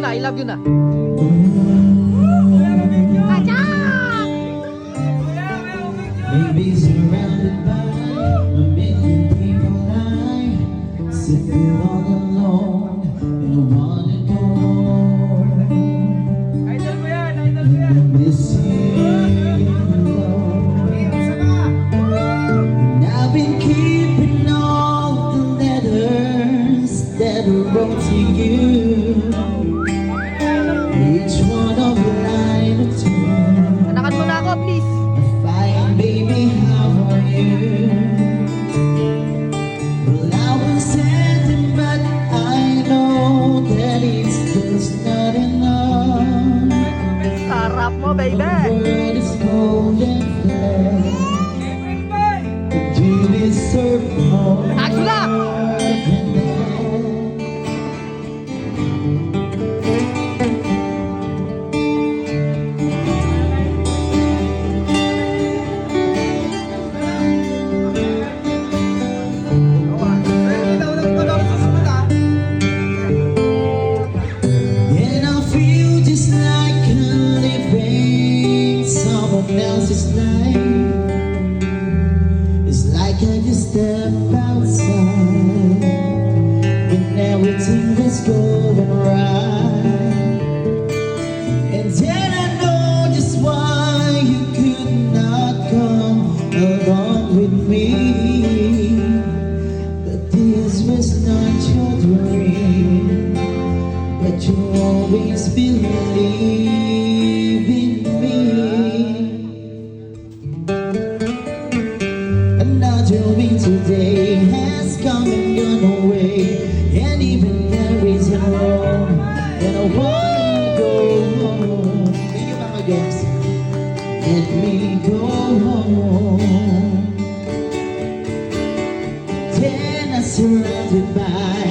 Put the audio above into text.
na, I love you na. Maybe surrounded by a million people, I sit here all alone and wanna go home. And miss you alone. And I've been keeping all the letters that I wrote to you. Each one of a line or two. Anakan mo na ako, please. Fine, baby, how are you? Well, I was sending, but I know that it's just not enough. Sarap mo, The baby. world is cold and flat. Do you deserve more Action na! than that? And I feel just like I'm living someone else's life. It's like I just step outside and everything is going right. And then I know just why you could not come along with me. But this was not your dream, but you always believe in me. Another week today has come and gone away, and even there is a road, and I wanna go home. Thank you, Mama Games. Let me go home. Then I surrounded by